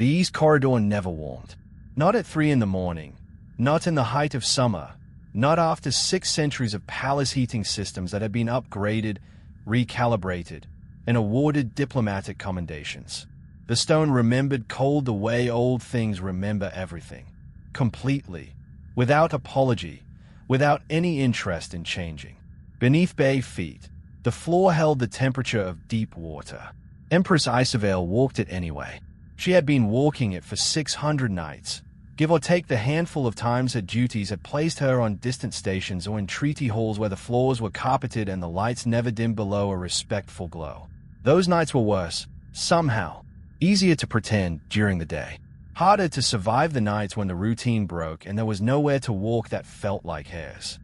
The east corridor never warmed. Not at 3 in the morning, not in the height of summer, not after 6 centuries of palace heating systems that had been upgraded, recalibrated, and awarded diplomatic commendations. The stone remembered cold the way old things remember everything. Completely. Without apology. Without any interest in changing. Beneath bare feet, the floor held the temperature of deep water. Empress Isavale walked it anyway. She had been walking it for 600 nights. Give or take the handful of times her duties had placed her on distant stations or in treaty halls where the floors were carpeted and the lights never dimmed below a respectful glow. Those nights were worse, somehow. Easier to pretend during the day. Harder to survive the nights when the routine broke and there was nowhere to walk that felt like hers.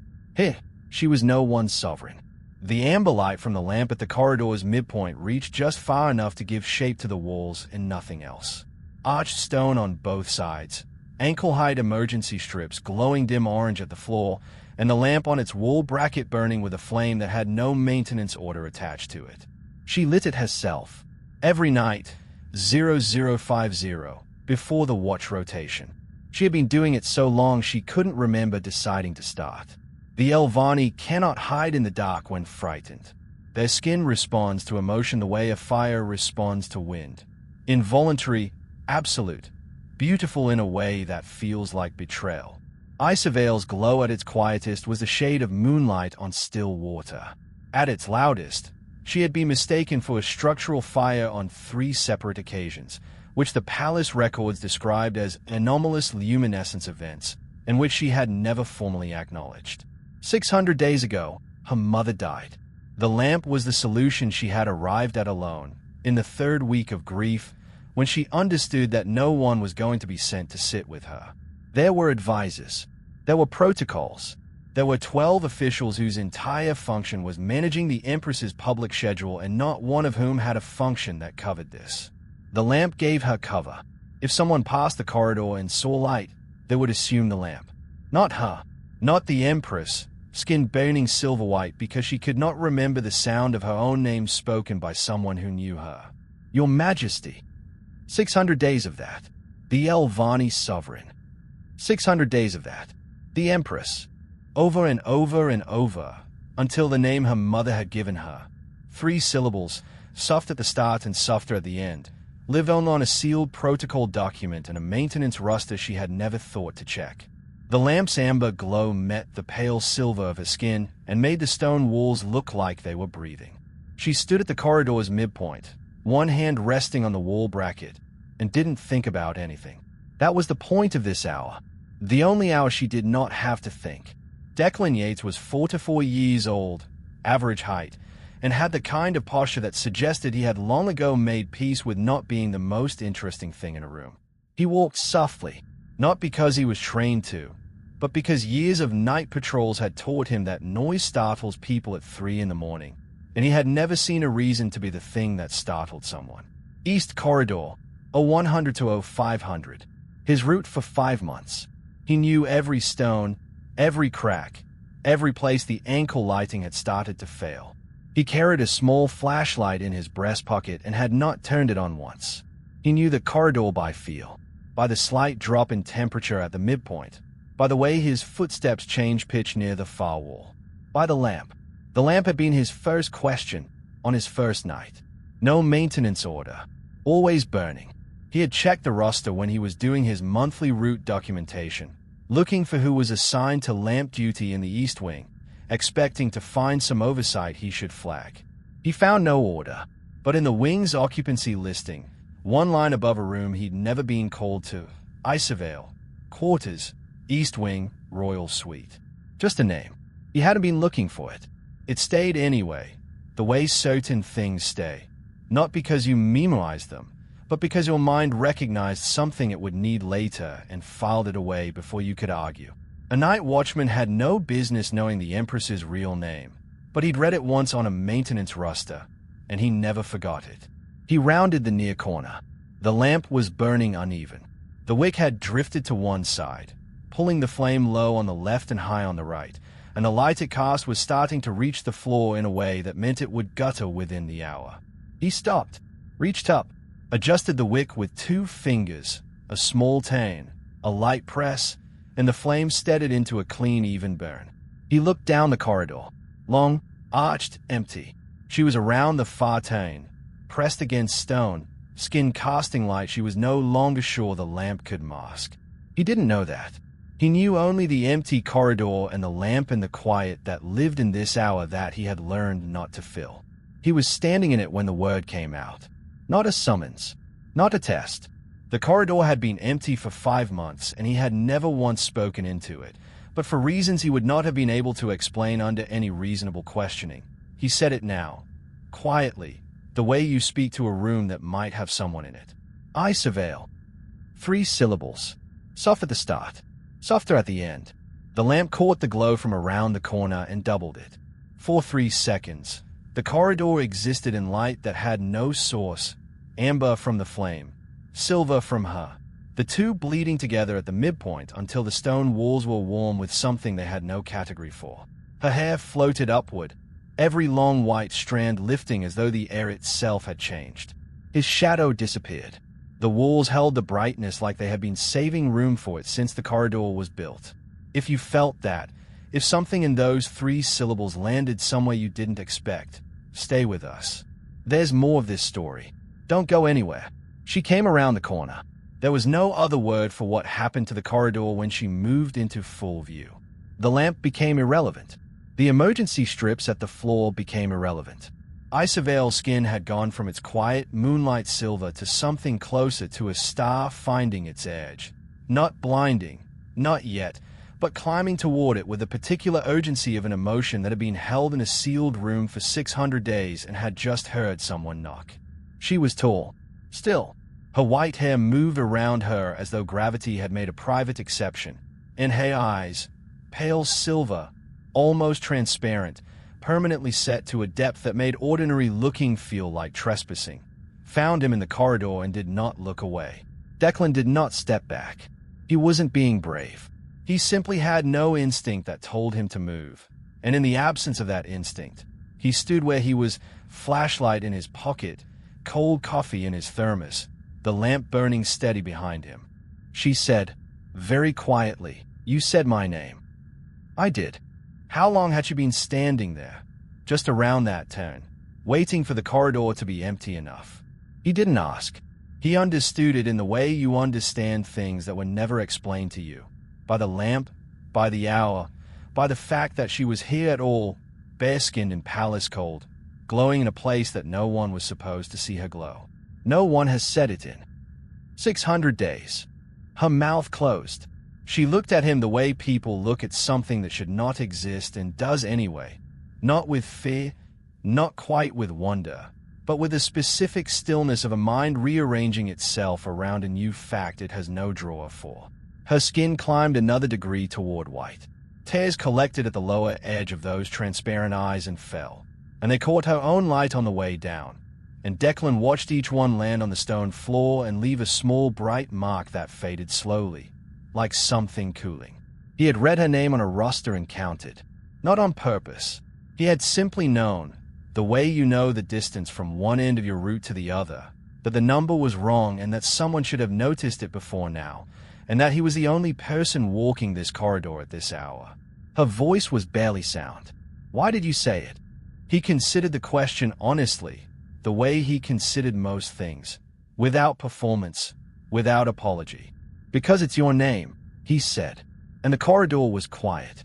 She was no one's sovereign. The amber light from the lamp at the corridor's midpoint reached just far enough to give shape to the walls and nothing else. Arched stone on both sides, ankle-height emergency strips glowing dim orange at the floor, and the lamp on its wall bracket burning with a flame that had no maintenance order attached to it. She lit it herself. Every night, 0050, before the watch rotation. She had been doing it so long she couldn't remember deciding to start. The Elvani cannot hide in the dark when frightened. Their skin responds to emotion the way a fire responds to wind. Involuntary, absolute, beautiful in a way that feels like betrayal. Isavale's glow at its quietest was the shade of moonlight on still water. At its loudest, she had been mistaken for a structural fire on 3 separate occasions, which the palace records described as anomalous luminescence events, and which she had never formally acknowledged. 600 days ago, her mother died. The lamp was the solution she had arrived at alone, in the 3rd week of grief, when she understood that no one was going to be sent to sit with her. There were advisors. There were protocols. There were 12 officials whose entire function was managing the Empress's public schedule and not one of whom had a function that covered this. The lamp gave her cover. If someone passed the corridor and saw light, they would assume the lamp. Not her. Not the Empress, skin burning silver white because she could not remember the sound of her own name spoken by someone who knew her. Your Majesty. 600 days of that. The Elvani sovereign. 600 days of that. The Empress. Over and over and over, until the name her mother had given her. 3 syllables, soft at the start and softer at the end, lived on a sealed protocol document and a maintenance roster she had never thought to check. The lamp's amber glow met the pale silver of her skin and made the stone walls look like they were breathing. She stood at the corridor's midpoint, one hand resting on the wall bracket, and didn't think about anything. That was the point of this hour. The only hour she did not have to think. Declan Yates was 44 years old, average height, and had the kind of posture that suggested he had long ago made peace with not being the most interesting thing in a room. He walked softly, not because he was trained to, but because years of night patrols had taught him that noise startles people at 3 in the morning, and he had never seen a reason to be the thing that startled someone. East Corridor, 0100 to 0500. His route for 5 months. He knew every stone, every crack, every place the ankle lighting had started to fail. He carried a small flashlight in his breast pocket and had not turned it on once. He knew the corridor by feel, by the slight drop in temperature at the midpoint, by the way his footsteps changed pitch near the far wall, by the lamp. The lamp had been his first question on his first night. No maintenance order, always burning. He had checked the roster when he was doing his monthly route documentation, looking for who was assigned to lamp duty in the East Wing, expecting to find some oversight he should flag. He found no order, but in the wing's occupancy listing, one line above a room he'd never been called to, Isavale, Quarters, East Wing, Royal Suite. Just a name. He hadn't been looking for it. It stayed anyway, the way certain things stay. Not because you memorized them, but because your mind recognized something it would need later and filed it away before you could argue. A night watchman had no business knowing the Empress's real name, but he'd read it once on a maintenance roster, and he never forgot it. He rounded the near corner. The lamp was burning uneven. The wick had drifted to one side, pulling the flame low on the left and high on the right, and the light it cast was starting to reach the floor in a way that meant it would gutter within the hour. He stopped, reached up, adjusted the wick with 2 fingers, a small turn, a light press, and the flame steadied into a clean, even burn. He looked down the corridor. Long, arched, empty. She was around the far turn, pressed against stone, skin casting light she was no longer sure the lamp could mask. He didn't know that. He knew only the empty corridor and the lamp and the quiet that lived in this hour that he had learned not to fill. He was standing in it when the word came out. Not a summons. Not a test. The corridor had been empty for 5 months, and he had never once spoken into it, but for reasons he would not have been able to explain under any reasonable questioning. He said it now, quietly, the way you speak to a room that might have someone in it. I surveil. 3 syllables. Soft at the start. Softer at the end. The lamp caught the glow from around the corner and doubled it. For 3 seconds, the corridor existed in light that had no source, amber from the flame, silver from her, the two bleeding together at the midpoint until the stone walls were warm with something they had no category for. Her hair floated upward, every long white strand lifting as though the air itself had changed. His shadow disappeared. The walls held the brightness like they had been saving room for it since the corridor was built. If you felt that, if something in those 3 syllables landed somewhere you didn't expect, stay with us. There's more of this story. Don't go anywhere. She came around the corner. There was no other word for what happened to the corridor when she moved into full view. The lamp became irrelevant. The emergency strips at the floor became irrelevant. Isobel's skin had gone from its quiet moonlight silver to something closer to a star finding its edge. Not blinding, not yet, but climbing toward it with a particular urgency of an emotion that had been held in a sealed room for 600 days and had just heard someone knock. She was tall. Still, her white hair moved around her as though gravity had made a private exception, and her eyes, pale silver, almost transparent, permanently set to a depth that made ordinary looking feel like trespassing, found him in the corridor and did not look away. Declan did not step back. He wasn't being brave. He simply had no instinct that told him to move, and in the absence of that instinct, he stood where he was, flashlight in his pocket, cold coffee in his thermos, the lamp burning steady behind him. She said, very quietly, "You said my name." "I did." How long had she been standing there? Just around that turn, waiting for the corridor to be empty enough. He didn't ask. He understood it in the way you understand things that were never explained to you. By the lamp, by the hour, by the fact that she was here at all, bare-skinned and palace cold, glowing in a place that no one was supposed to see her glow. No one has said it in 600 days. Her mouth closed. She looked at him the way people look at something that should not exist and does anyway. Not with fear, not quite with wonder, but with the specific stillness of a mind rearranging itself around a new fact it has no drawer for. Her skin climbed another degree toward white. Tears collected at the lower edge of those transparent eyes and fell, and they caught her own light on the way down. And Declan watched each one land on the stone floor and leave a small bright mark that faded slowly, like something cooling. He had read her name on a roster and counted. Not on purpose. He had simply known, the way you know the distance from one end of your route to the other, that the number was wrong and that someone should have noticed it before now, and that he was the only person walking this corridor at this hour. Her voice was barely sound. "Why did you say it?" He considered the question honestly, the way he considered most things, without performance, without apology. "Because it's your name," he said, and the corridor was quiet.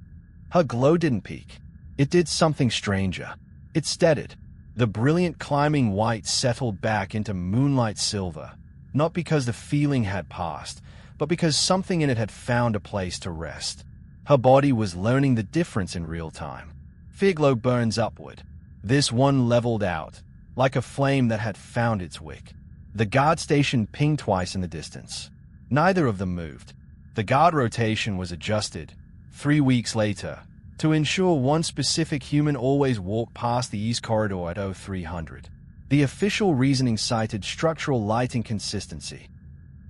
Her glow didn't peak. It did something stranger. It steadied. The brilliant climbing white settled back into moonlight silver, not because the feeling had passed, but because something in it had found a place to rest. Her body was learning the difference in real time. Fear glow burns upward. This one leveled out, like a flame that had found its wick. The guard station pinged twice in the distance. Neither of them moved. The guard rotation was adjusted, 3 weeks later, to ensure one specific human always walked past the east corridor at 0300. The official reasoning cited structural light inconsistency.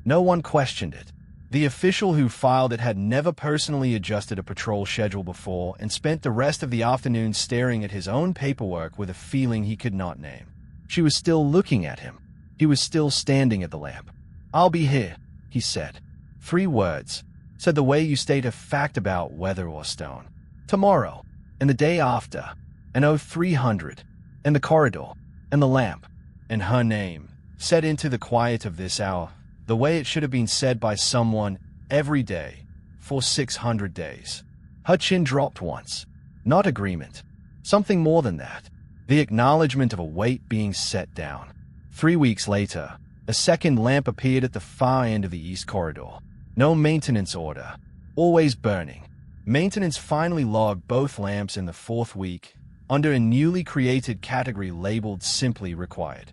No one questioned it. The official who filed it had never personally adjusted a patrol schedule before and spent the rest of the afternoon staring at his own paperwork with a feeling he could not name. She was still looking at him. He was still standing at the lamp. "I'll be here," he said. 3 words, said the way you state a fact about weather or stone. Tomorrow, and the day after, and 0300, and the corridor, and the lamp, and her name, said into the quiet of this hour, the way it should have been said by someone every day for 600 days. Her chin dropped once. Not agreement. Something more than that. The acknowledgement of a weight being set down. 3 weeks later, a second lamp appeared at the far end of the east corridor. No maintenance order. Always burning. Maintenance finally logged both lamps in the 4th week, under a newly created category labeled Simply Required.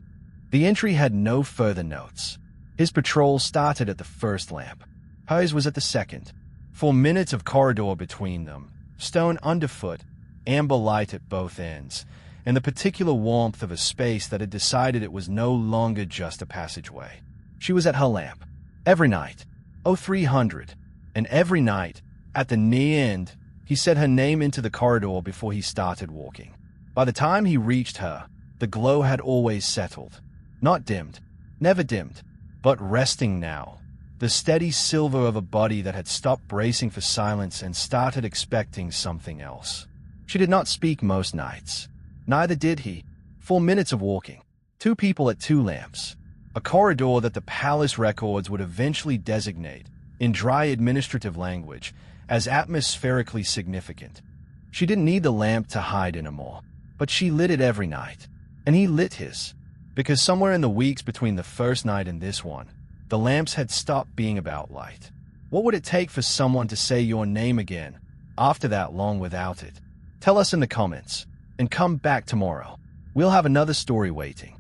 The entry had no further notes. His patrol started at the first lamp. Hers was at the second. 4 minutes of corridor between them, stone underfoot, amber light at both ends, and the particular warmth of a space that had decided it was no longer just a passageway. She was at her lamp. Every night. 0300. And every night, at the near end, he said her name into the corridor before he started walking. By the time he reached her, the glow had always settled. Not dimmed. Never dimmed. But resting now. The steady silver of a body that had stopped bracing for silence and started expecting something else. She did not speak most nights. Neither did he. 4 minutes of walking. 2 people at 2 lamps. A corridor that the palace records would eventually designate, in dry administrative language, as atmospherically significant. She didn't need the lamp to hide anymore, but she lit it every night. And he lit his. Because somewhere in the weeks between the first night and this one, the lamps had stopped being about light. What would it take for someone to say your name again, after that long without it? Tell us in the comments, and come back tomorrow. We'll have another story waiting.